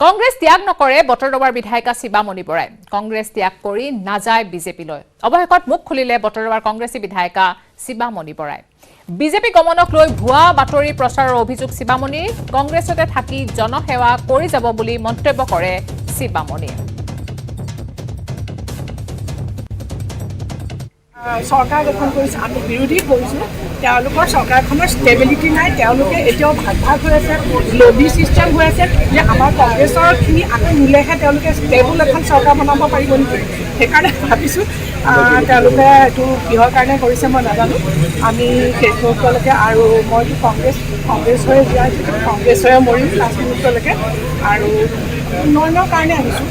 কংগ্ৰেছ ত্যাগ নকৰে বটৰডাবাৰ বিধায়িকা শিৱামণি বৰাই কংগ্ৰেছ ত্যাগ কৰি নাযায় বিজেপিলৈ অৱশেষত মুখ খুলিলে বটৰডাবাৰ কংগ্ৰেছী বিধায়িকা শিৱামণি বৰাই বিজেপি গমনক লৈ ভুৱা বাতৰি প্ৰচাৰৰ অভিযোগ শিৱামণিৰ কংগ্ৰেছতে থাকি জনসেৱা কৰি যাব বুলি মন্তব্য কৰে শিৱামণিয়ে সৰকাৰ গঠন কৰেছে আমি বিৰোধী কৰিছোঁ তেওঁলোকৰ সৰকাৰখনৰ স্টেবিলিটি নাই তেওঁলোকে এতিয়াও ভাগ ভাগ হৈ আছে লবি সিস্টেম হৈ আছে যে আমাৰ কংগ্ৰেছৰ খিনি আকৌ নিলেহে তেওঁলোকে স্টেবল এখন সৰকাৰ বনাব পাৰিব নেকি সেইকাৰণে ভাবিছোঁ তেওঁলোকে এইটো কিহৰ কাৰণে কৰিছে মই নাজানো আমি শেষ মুহূৰ্তলৈকে আৰু মইতো কংগ্ৰেছ হৈ যায় কংগ্ৰেছ হৈ মৰিম লাষ্ট মুহূৰ্তলৈকে আৰু উন্নয়নৰ কাৰণে আহিছোঁ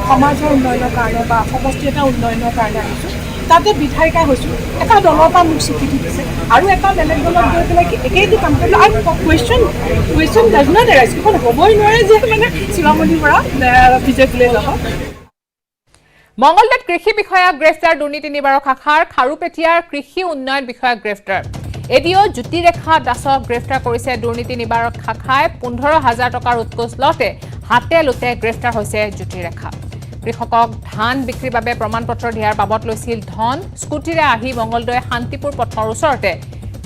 সমাজৰ উন্নয়নৰ কাৰণে বা সমষ্টি এটা উন্নয়নৰ কাৰণে আহিছোঁ তাতে বিধায়িকা হৈছোঁ এটা দলৰ পৰা মোক স্বীকৃতি দিছে আৰু এটা বেলেগ দলত গৈ পেলাই একেইটো কাম কৰিলে আৰু কুৱেশ্যন ডাজ নট এৰাইজ এখন হ'বই নোৱাৰে যে মানে শিৱামণিৰ পৰা বিজেপিলৈ যাব মঙ্গলদৈত কৃষি বিষয়া গ্ৰেফতাৰ দুৰ্নীতি নিবাৰক শাখাৰ খাৰুপেটিয়াৰ কৃষি উন্নয়ন বিষয়া গ্ৰেফতাৰ এডিও জ্যোতিৰেখা দাসক গ্ৰেফতাৰ কৰিছে দুৰ্নীতি নিবাৰক শাখাই 15,000 টকাৰ উৎকোচ লতে হাতে লুতে গ্ৰেফতাৰ হৈছে জ্যোতিৰেখা কৃষকক ধান বিক্ৰীৰ বাবে প্ৰমাণপত্ৰ দিয়াৰ বাবদ লৈছিল ধন স্কুটিৰে আহি মঙ্গলদৈ শান্তিপুৰ পথৰ ওচৰতে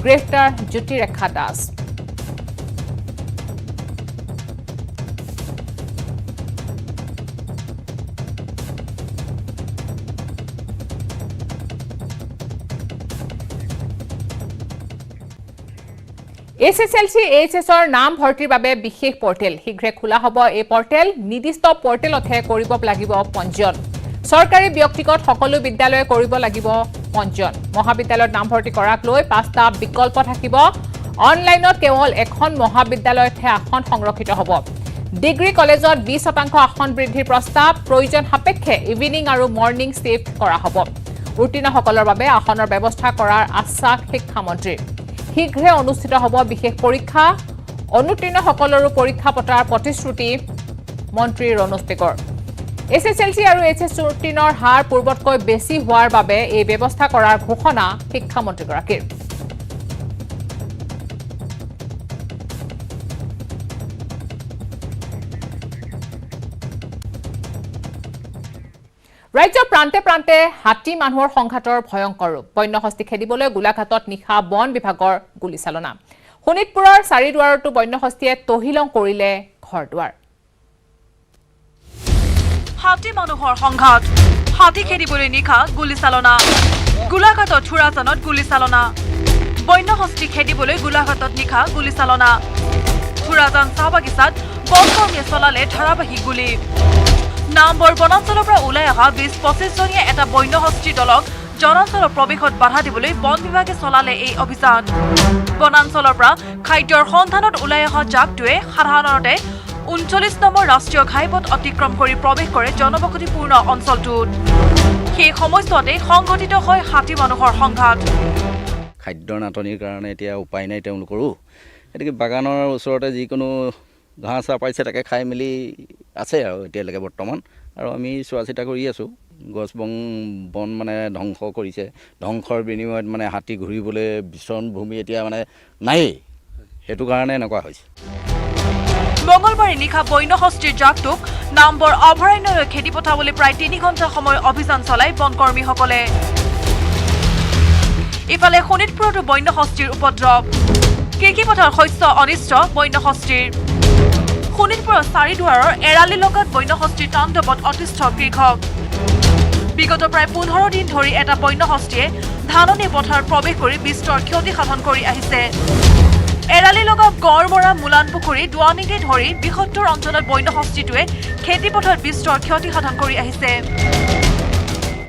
গ্ৰেফতাৰ জ্যোতিৰেখা দাস এছএছএলচি এইচএছৰ নাম ভৰ্তিৰ বাবে বিশেষ পৰ্টেল শীঘ্ৰে খোলা হ'ব এই পৰ্টেল নিৰ্দিষ্ট পৰ্টেলতহে কৰিব লাগিব পঞ্জীয়ন চৰকাৰী ব্যক্তিগত সকলো বিদ্যালয়ে কৰিব লাগিব পঞ্জীয়ন মহাবিদ্যালয়ত নাম ভৰ্তি কৰাক লৈ 5টা বিকল্প থাকিব অনলাইনত কেৱল এখন মহাবিদ্যালয়তহে আসন সংৰক্ষিত হ'ব ডিগ্ৰী কলেজত 20% আসন বৃদ্ধিৰ প্ৰস্তাৱ প্ৰয়োজন সাপেক্ষে ইভিনিং আৰু মৰ্নিং শিফট কৰা হ'ব উত্তীৰ্ণসকলৰ বাবে আসনৰ ব্যৱস্থা কৰাৰ আশ্বাস শিক্ষামন্ত্ৰীৰ শীঘ্ৰে অনুষ্ঠিত হ'ব বিশেষ পৰীক্ষা অনুত্তীৰ্ণসকলৰো পৰীক্ষা পতাৰ প্ৰতিশ্ৰুতি মন্ত্ৰী ৰণোজ পেগৰ এছএছএলচি আৰু এইচএছ উত্তীৰ্ণৰ হাৰ পূৰ্বতকৈ বেছি হোৱাৰ বাবে এই ব্যৱস্থা কৰাৰ ঘোষণা শিক্ষামন্ত্ৰীগৰাকীৰ ৰাজ্যৰ প্ৰান্তে প্ৰান্তে হাতী মানুহৰ সংঘাতৰ ভয়ংকৰ ৰূপ বন্যহস্তি খেদিবলৈ গোলাঘাটত নিশা বন বিভাগৰ গুলীচালনা শোণিতপুৰৰ চাৰিদুৱাৰতো বন্যহস্তিয়ে তহিলং কৰিলে ঘৰদুৱাৰ হাতী মানুহৰ সংঘাত হাতী খেদিবলৈ নিশা গুলীচালনা গোলাঘাটত থুৰাজানত গুলীচালনা বন্যহস্তি খেদিবলৈ গোলাঘাটত নিশা গুলীচালনা থুৰাজান চাহ বাগিচাত বনকৰ্মীয়ে চলালে ধাৰাবাহিক গুলী নামবৰ বনাঞ্চলৰ পৰা ওলাই অহা 20-25 জনীয়া এটা বন্যহস্তি দলক জনাঞ্চলৰ প্ৰৱেশত বাধা দিবলৈ বন বিভাগে চলালে এই অভিযান বনাঞ্চলৰ পৰা খাদ্যৰ সন্ধানত ওলাই অহা জাকটোৱে সাধাৰণতে 39 নম্বৰ ৰাষ্ট্ৰীয় ঘাইপথ অতিক্ৰম কৰি প্ৰৱেশ কৰে জনবসতিপূৰ্ণ অঞ্চলটোত সেই সময়ছোৱাতে সংঘটিত হয় হাতী মানুহৰ সংঘাত খাদ্যৰ নাটনিৰ কাৰণে এতিয়া উপায় নাই তেওঁলোকৰো এতিকে বাগানৰ ওচৰতে যিকোনো ঘাঁহ চাহ পাইছে তাকে খাই মেলি আছে আৰু এতিয়ালৈকে বৰ্তমান আৰু আমি চোৱা চিতা কৰি আছোঁ গছ বন মানে ধ্বংস কৰিছে ধ্বংসৰ বিনিময়ত মানে হাতী ঘূৰিবলৈ বিচৰণ ভূমি এতিয়া মানে নায়েই সেইটো কাৰণে এনেকুৱা হৈছে মঙ্গলবাৰে নিশা বন্যহস্তিৰ জাকটোক নামবৰ অভয়াৰণ্যলৈ খেদি পঠাবলৈ প্ৰায় 3 ঘণ্টা সময় অভিযান চলাই বনকৰ্মীসকলে ইফালে শোণিতপুৰতো বন্যহস্তিৰ উপদ্ৰৱ কৃষিপথাৰ শস্য অনিষ্ট বন্যহস্তিৰ শোণিতপুৰৰ চাৰিদুৱাৰৰ এৰালি লগাত বন্যহস্তিৰ তাণ্ডৱত অতিষ্ঠ কৃষক বিগত প্ৰায় 15 দিন ধৰি এটা বন্যহস্তিয়ে ধাননি পথাৰত প্ৰৱেশ কৰি বিস্তৰ ক্ষতি সাধন কৰি আহিছে এৰালি লগা গড়মৰা মুলান পুখুৰী দুৱানিকে ধৰি বৃহত্তৰ অঞ্চলত বন্যহস্তিটোৱে খেতি পথাৰত বিস্তৰ ক্ষতি সাধন কৰি আহিছে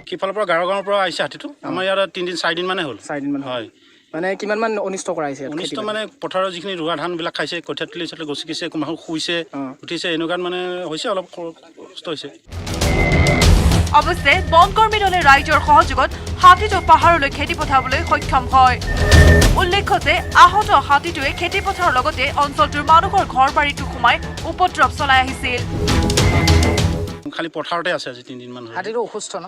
কিফালৰ পৰা গাঁৱৰ পৰা আহিছে হাতীটো আমাৰ ইয়াত 3-4 দিন মানে হ'ল 4 দিন মানে হয় মানে কিমান মান অনিষ্ট কৰাইছে অনিষ্ট মানে পথাৰৰ যিখিনি ৰোৱা ধানবিলাক খাইছে কঠীয়া তুলি চলে গছিছে কোনোবা শুইছে উঠিছে এনেকুৱাত মানে হৈছে অলপ কষ্ট হৈছে অৱশ্যে বনকৰ্মী দলে ৰাইজৰ সহযোগত হাতীটো পাহাৰলৈ খেতি পঠাবলৈ সক্ষম হয় উল্লেখ্য যে আহত হাতীটোৱে খেতি পথাৰৰ লগতে অঞ্চলটোৰ মানুহৰ ঘৰ বাৰীটো সোমাই উপদ্ৰৱ চলাই আহিছিল খালি পথাৰতে আছে আজি 3 দিন মান হাতীটো অসুস্থ ন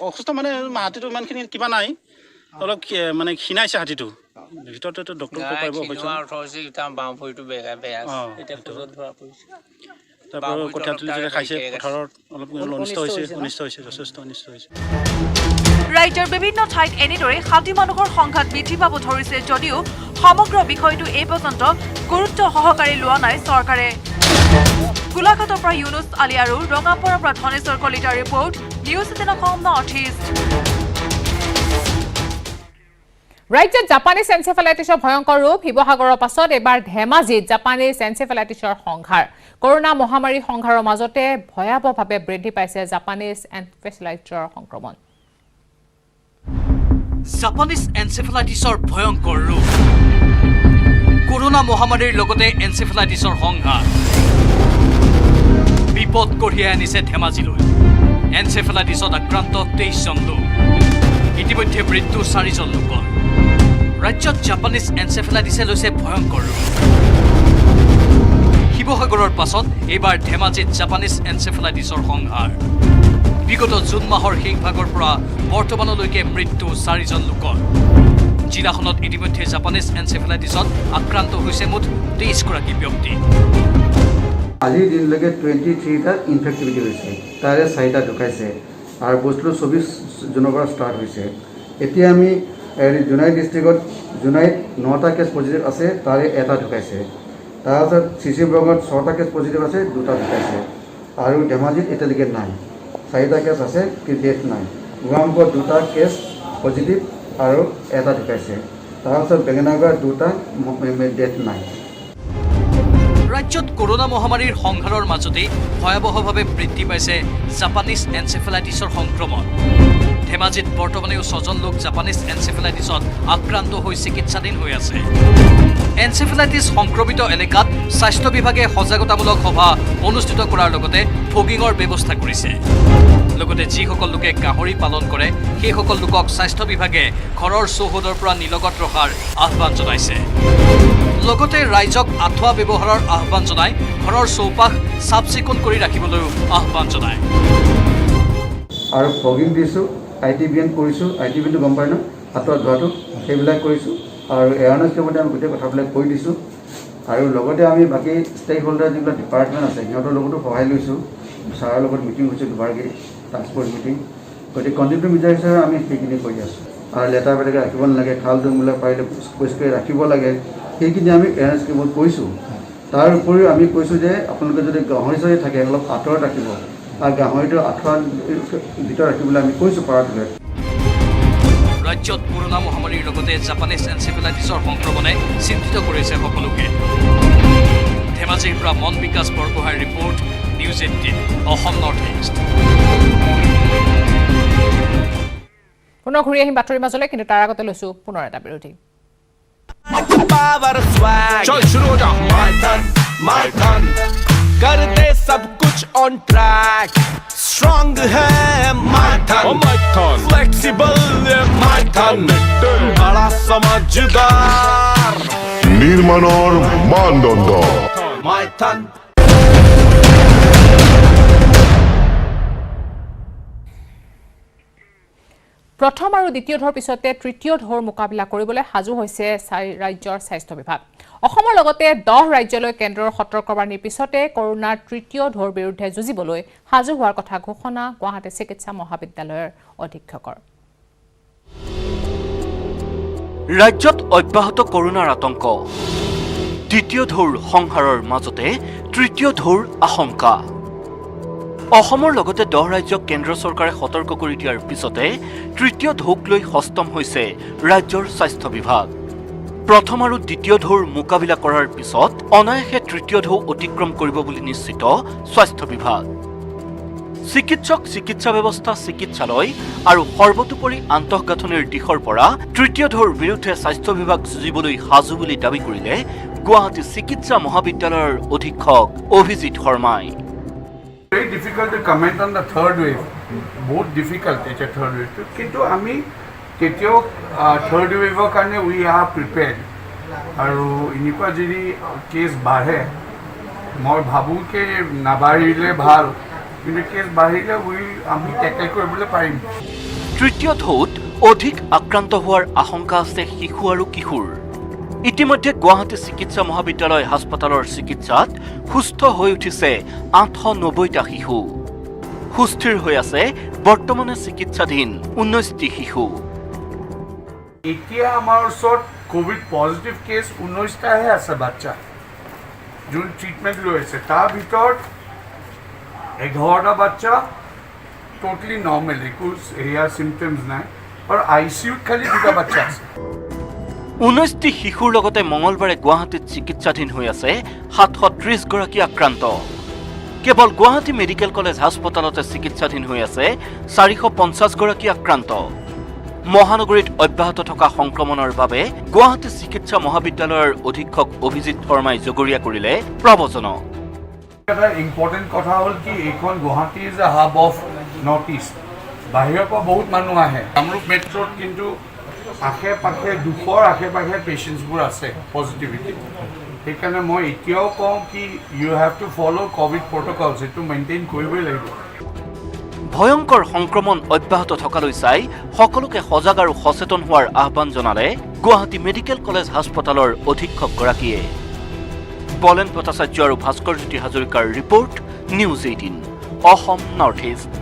অসুস্থ মানে হাতীটো ইমানখিনি কিবা নাই অলপ মানে ক্ষীণাইছে হাতীটো ভিতৰতে ডক্টৰ পাৰিব হৈছে বাওঁ ভৰিটো বেয়া বেয়া অঁ, এতিয়া খোজত ধৰা পৰিছে তাৰপৰা কঠীয়াতলি যেতিয়া খাইছে পথাৰত অলপ অনিষ্ট হৈছে যথেষ্ট অনিষ্ট হৈছে ৰাজ্যৰ বিভিন্ন ঠাইত এনেদৰে 60 মানুহৰ সংঘাত বৃদ্ধি পাব ধৰিছে যদিও সমগ্ৰ বিষয়টো এই পৰ্যন্ত গুৰুত্ব সহকাৰে লোৱা নাই চৰকাৰে গোলাঘাটৰ পৰা ইউনুছ আলী আৰু ৰঙাপাৰাৰ পৰা ধনেশ্বৰ কলিতাৰ report News 18 Assam North east ৰাজ্যত জাপানীজ এনচেফেলাইটিছৰ ভয়ংকৰ ৰূপ শিৱসাগৰৰ পাছত এবাৰ ধেমাজিত জাপানীজ এনচেফেলাইটিছৰ সংঘাৰ কৰোনা মহামাৰীৰ সংঘাৰৰ মাজতে ভয়াৱহভাৱে বৃদ্ধি পাইছে জাপানীজ এনচেফেলাইটিছৰ সংক্ৰমণ জাপানীজ এনচেফেলাইটিছৰ ভয়ংকৰ ৰূপ কৰোনা মহামাৰীৰ লগতে এনচেফেলাইটিছৰ সংঘাত বিপদ কঢ়িয়াই আনিছে ধেমাজিলৈ এনচেফেলাইটিছত আক্ৰান্ত 23 জন লোক ইতিমধ্যে মৃত্যু 4 জন লোকৰ ৰাজ্যত জাপানীজ এনচেফেলাইটিছে লৈছে ভয়ংকৰ ৰূপ শিৱসাগৰৰ পাছত এইবাৰ ধেমাজিত জাপানীজ এনচেফেলাইটিছৰ সংঘাৰ বিগত জুন মাহৰ শেষভাগৰ পৰা বৰ্তমানলৈকে মৃত্যু 4 জন লোকৰ জিলাখনত ইতিমধ্যে জাপানীজ এনচেফেলাইটিছত আক্ৰান্ত হৈছে মুঠ 23 গৰাকী ব্যক্তি আজিৰ দিনলৈকে 23টা ইনফেক্টিভিটি হৈছে তাৰে 4টা ঢুকাইছে আৰু বস্তুটো 24 জুনৰ পৰা ষ্টাৰ্ট হৈছে এতিয়া আমি জোনাইত ডিষ্ট্ৰিক্টত জোনাইত 9টা কেছ পজিটিভ আছে তাৰে এটা ঢুকাইছে তাৰপিছত চিচি ব্লকত 6টা কেছ পজিটিভ আছে 2টা ঢুকাইছে আৰু ধেমাজিত এতিয়ালৈকে নাই 4টা কেছ আছে কিন্তু ডেথ নাই গোৱামপুৰত 2টা কেছ পজিটিভ আৰু এটা ঢুকাইছে তাৰপিছত বেঙেনাগড়ত 2টা ডেথ নাই ৰাজ্যত কৰোনা মহামাৰীৰ সংঘাৰৰ মাজতে ভয়াৱহভাৱে বৃদ্ধি পাইছে জাপানীজ এনচেফেলাইটিছৰ সংক্ৰমণ ধেমাজিত বৰ্তমানেও 6 জন লোক জাপানীজ এনচেফেলাইটিছত আক্ৰান্ত হৈ চিকিৎসাধীন হৈ আছে এনচেফেলাইটিছ সংক্ৰমিত এলেকাত স্বাস্থ্য বিভাগে সজাগতামূলক সভা অনুষ্ঠিত কৰাৰ লগতে ফগিঙৰ ব্যৱস্থা কৰিছে লগতে যিসকল লোকে গাহৰি পালন কৰে সেইসকল লোকক স্বাস্থ্য বিভাগে ঘৰৰ চৌহদৰ পৰা নিলগত ৰখাৰ আহ্বান জনাইছে লগতে ৰাইজক আঁঠুৱা ব্যৱহাৰৰ আহ্বান জনাই ঘৰৰ চৌপাশ চাফ চিকুণ কৰি ৰাখিবলৈ আহ্বান জনায় আৰু ফগিং দিছোঁ ITBN কৰিছোঁ ITBNটো গম পাই ন হাতত ধোৱাটো সেইবিলাক কৰিছোঁ আৰু এৱাৰনেছ কেম্পতে আমি গোটেই কথাবিলাক কৈ দিছোঁ আৰু লগতে আমি বাকী ষ্টেক হোল্ডাৰ যিবিলাক ডিপাৰ্টমেণ্ট আছে সিহঁতৰ লগতো সহায় লৈছোঁ ছাৰৰ লগত মিটিং হৈছে দুবাৰকৈ টাস্ক ফ'ৰ্চ মিটিং গতিকে কণ্টিনিউ মেজাৰ হিচাপে আমি সেইখিনি কৰি আছোঁ আৰু লেটাৰ পেটাকৈ ৰাখিব নালাগে খাল জংবিলাক পাৰিলে পৰিষ্কাৰ ৰাখিব লাগে সেইখিনি আমি এৱাৰনেছ কেম্পত কৈছোঁ তাৰ উপৰিও আমি কৈছোঁ যে আপোনালোকে যদি গাহৰি চাহৰি থাকে অলপ আঁতৰত ৰাখিব আৰু গাহৰিটো আঁঠুৱাৰ ভিতৰত ৰাখিবলৈ আমি কৈছোঁ পাৰাটোলৈ ৰাজ্যত কৰোনা মহামাৰীৰ লগতে জাপানীজ এনচেফেলাইটিছৰ সংক্ৰমণে চিন্তিত কৰিছে সকলোকে ধেমাজিৰ পৰা মন বিকাশ বৰগোহাঁইৰ report News 18 Assam North East পুনৰ ঘূৰি আহিম বাতৰিৰ মাজলৈ কিন্তু তাৰ আগতে লৈছোঁ পুনৰ এটা বিৰতি चल शुरू हो जा my turn कर दे सब कुछ on track strong है my turn flexible है my turn बड़ा समझदार নিৰ্মাণৰ মানদণ্ড my turn প্ৰথম আৰু দ্বিতীয় ঢৌৰ পিছতে তৃতীয় ঢৌৰ মোকাবিলা কৰিবলৈ সাজু হৈছে ৰাজ্যৰ স্বাস্থ্য বিভাগ অসমৰ লগতে 10 ৰাজ্যলৈ কেন্দ্ৰৰ সতৰ্কবাণীৰ পিছতে কৰোনাৰ তৃতীয় ঢৌৰ বিৰুদ্ধে যুঁজিবলৈ সাজু হোৱাৰ কথা ঘোষণা গুৱাহাটী চিকিৎসা মহাবিদ্যালয়ৰ অধীক্ষকৰ ৰাজ্যত অব্যাহত কৰোনাৰ আতংক দ্বিতীয় ঢৌৰ সংহাৰৰ মাজতে তৃতীয় ঢৌৰ আশংকা অসমৰ লগতে 10 ৰাজ্যক কেন্দ্ৰ চৰকাৰে সতৰ্ক কৰি দিয়াৰ পিছতে তৃতীয় ঢৌক লৈ হস্তম হৈছে ৰাজ্যৰ স্বাস্থ্য বিভাগ প্ৰথম আৰু দ্বিতীয় ঢৌৰ মোকাবিলা কৰাৰ পিছত অনায়াসে তৃতীয় ঢৌ অতিক্ৰম কৰিব বুলি নিশ্চিত স্বাস্থ্য বিভাগ চিকিৎসক চিকিৎসা ব্যৱস্থা চিকিৎসালয় আৰু সৰ্বতোপৰি আন্তঃগাঁথনিৰ দিশৰ পৰা তৃতীয় ঢৌৰ বিৰুদ্ধে স্বাস্থ্য বিভাগ যুঁজিবলৈ সাজু বুলি দাবী কৰিলে গুৱাহাটী চিকিৎসা মহাবিদ্যালয়ৰ অধীক্ষক অভিজিৎ শৰ্মাই Very difficult to comment on the third wave. Both difficult is a third wave. Kintu ami tetio third wave karone we are prepared. Aru inikwa jodi case bahe moi bhabu ke nabarile bhal কিন্তু case bahile we ami tackle koribole parim. তৃতীয় ঢৌত অধিক আক্ৰান্ত হোৱাৰ আশংকা আছে শিশু আৰু কিশোৰ ইতিমধ্যে গুৱাহাটী চিকিৎসা মহাবিদ্যালয় হাস্পতালৰ চিকিৎসাত সুস্থ হৈ উঠিছে 890টা শিশু সুস্থিৰ হৈ আছে বৰ্তমানে চিকিৎসাধীন 19টি শিশু এতিয়া আমাৰ ওচৰত কোভিড পজিটিভ কেছ 19টাহে আছে বাচ্চা যোন ট্ৰিটমেণ্ট লৈ আছে তাৰ ভিতৰত 11টা বাচ্চা টোটালি নৰ্মেল একো এয়া চিমটমছ নাই আৰু আইচিইউত খালি 2টা বাচ্চা আছে 19টি শিশুৰ লগতে মঙলবাৰে গুৱাহাটীত চিকিৎসাধীন হৈ আছে 730 গৰাকী আক্ৰান্ত কেৱল গুৱাহাটী মেডিকেল কলেজ হাস্পতালতে চিকিৎসাধীন হৈ আছে 450 গৰাকী আক্ৰান্ত মহানগৰীত অব্যাহত থকা সংক্ৰমণৰ বাবে গুৱাহাটী চিকিৎসা মহাবিদ্যালয়ৰ অধীক্ষক অভিজিৎ শৰ্মাই জগৰীয়া কৰিলে প্ৰবচনক এটা ইম্পৰ্টেণ্ট কথা হ'ল কি এইখন Guwahati is a hub of north east বাহিৰৰ পৰা বহুত মানুহ আহে কামৰূপ মেট্ৰত কিন্তু আশে পাশে 200ৰ আশে পাশে পেচেণ্টছবোৰ আছে পজিটিভিটি সেইকাৰণে মই এতিয়াও কওঁ কি you have to follow' COVID protocols এইটো মেইনটেইন কৰিবই লাগিব ভয়ংকৰ সংক্ৰমণ অব্যাহত থকালৈ চাই সকলোকে সজাগ আৰু সচেতন হোৱাৰ আহ্বান জনালে গুৱাহাটী মেডিকেল কলেজ হাস্পতালৰ অধীক্ষকগৰাকীয়ে বলেন ভট্টাচাৰ্য আৰু ভাস্কৰজ্যোতি হাজৰিকাৰ report News 18 Assam North East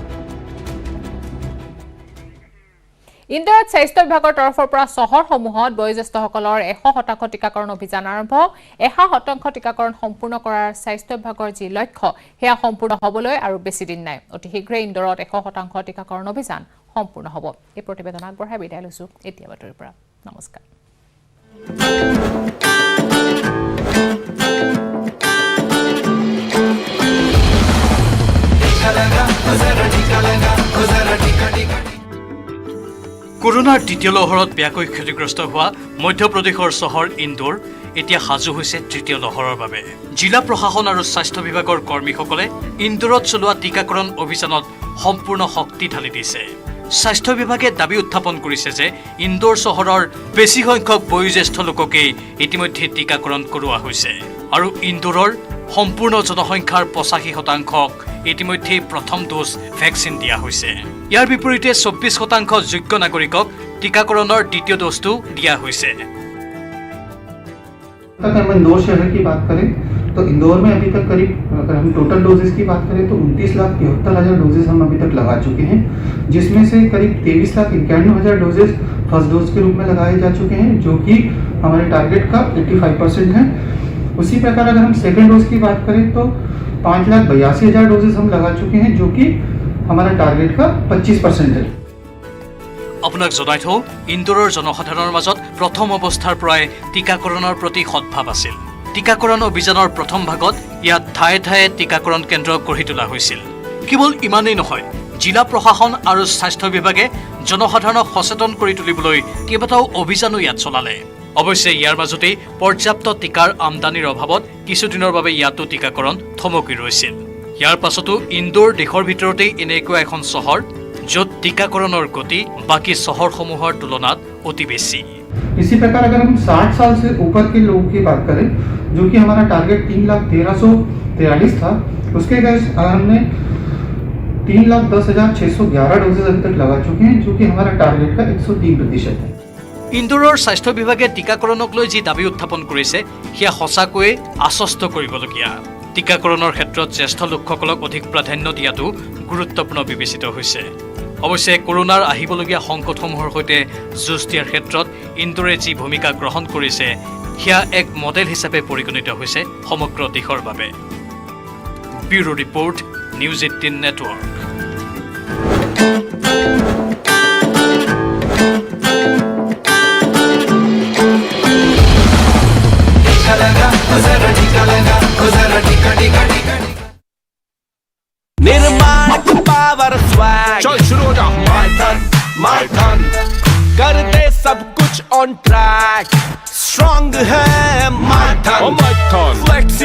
ইন্দোৰত স্বাস্থ্য বিভাগৰ তৰফৰ পৰা চহৰসমূহত বয়োজ্যেষ্ঠসকলৰ 100% টিকাকৰণ অভিযান আৰম্ভ 100% টিকাকৰণ সম্পূৰ্ণ কৰাৰ স্বাস্থ্য বিভাগৰ যি লক্ষ্য সেয়া সম্পূৰ্ণ হ'বলৈ আৰু বেছি দিন নাই অতি শীঘ্ৰে ইন্দোৰত 100% টিকাকৰণ অভিযান সম্পূৰ্ণ হ'ব এই প্ৰতিবেদন আগবঢ়াই বিদায় লৈছো এতিয়া বাতৰিৰ পৰা নমস্কাৰ কৰোনাৰ দ্বিতীয় লহৰত বেয়াকৈ ক্ষতিগ্ৰস্ত হোৱা মধ্যপ্ৰদেশৰ চহৰ ইন্দোৰ এতিয়া সাজু হৈছে তৃতীয় লহৰৰ বাবে জিলা প্ৰশাসন আৰু স্বাস্থ্য বিভাগৰ কৰ্মীসকলে ইন্দোৰত চলোৱা টিকাকৰণ অভিযানত সম্পূৰ্ণ শক্তি ঢালি দিছে স্বাস্থ্য বিভাগে দাবী উত্থাপন কৰিছে যে ইন্দোৰ চহৰৰ বেছি সংখ্যক বয়োজ্যেষ্ঠ লোককেই ইতিমধ্যে টিকাকৰণ কৰোৱা হৈছে আৰু ইন্দোৰৰ সম্পূৰ্ণ জনসংখ্যাৰ 85% ইতিমধ্যে প্ৰথম ড'জ ভেকচিন দিয়া হৈছে ইয়াৰ বিপৰীতে 24% যোগ্য নাগৰিকক টিকাকৰণৰ দ্বিতীয় ড'জটো দিয়া হৈছে तक हम इंदौर शहर की बात करें तो इंदौर में अभी तक करीब अगर हम टोटल डोजेस की बात करें तो 29,73,000 डोजेस हम अभी तक लगा चुके हैं जिसमें से करीब 23,91,000 डोजेस फर्स्ट डोज के रूप में लगाए जा चुके हैं जो कि हमारे टारगेट का 85% है उसी प्रकार अगर हम सेकेंड डोज की बात करें तो 5,82,000 डोजेस हम लगा चुके हैं जो कि हमारा टारगेट का 25% है আপোনাক জনাই থওঁ ইন্দোৰৰ জনসাধাৰণৰ মাজত প্ৰথম অৱস্থাৰ পৰাই টিকাকৰণৰ প্ৰতি সদ্ভাৱ আছিল টিকাকৰণ অভিযানৰ প্ৰথম ভাগত ইয়াত ঠায়ে ঠায়ে টিকাকৰণ কেন্দ্ৰ গঢ়ি তোলা হৈছিল কেৱল ইমানেই নহয় জিলা প্ৰশাসন আৰু স্বাস্থ্য বিভাগে জনসাধাৰণক সচেতন কৰি তুলিবলৈ কেইবাটাও অভিযানো ইয়াত চলালে অৱশ্যে ইয়াৰ মাজতেই পৰ্যাপ্ত টিকাৰ আমদানিৰ অভাৱত কিছুদিনৰ বাবে ইয়াতো টিকাকৰণ থমকি ৰৈছিল ইয়াৰ পাছতো ইন্দোৰ দেশৰ ভিতৰতেই এনেকুৱা এখন চহৰ जो टीकाकरणर गति बाकी शहरসমূहर तुलनात अति बेसी इसी प्रकार अगर हम 60 साल से ऊपर के लोगों की बात करें जो कि हमारा टारगेट 3,13,43 था उसके अगर हमने 3,10,611 डोजेस अभी तक लगा चुके हैं जो कि हमारा टारगेट का 103% है ইন্দোৰৰ স্বাস্থ্য বিভাগে টিকাকৰণক লৈ যি দাবী উত্থাপন কৰিছে সেয়া সঁচাকৈয়ে আশ্বস্ত কৰিবলগীয়া টিকাকৰণৰ ক্ষেত্ৰত জ্যেষ্ঠ লোকসকলক অধিক প্ৰাধান্য দিয়াটো গুৰুত্বপূৰ্ণ বিবেচিত হৈছে অৱশ্যে কৰোনাৰ আহিবলগীয়া সংকটসমূহৰ সৈতে যুঁজ দিয়াৰ ক্ষেত্ৰত ইন্দোৰে যি ভূমিকা গ্ৰহণ কৰিছে সেয়া এক মডেল হিচাপে পৰিগণিত হৈছে সমগ্ৰ দেশৰ বাবে ব্যুৰো ৰিপৰ্ট নিউজ 18 নেটৱৰ্ক निर्माण पावर स्वैग चल शुरू हो जा माय टन कर दे सब कुछ ऑन ट्रैक स्ट्रॉन्ग है माय टन फ्लेक्सी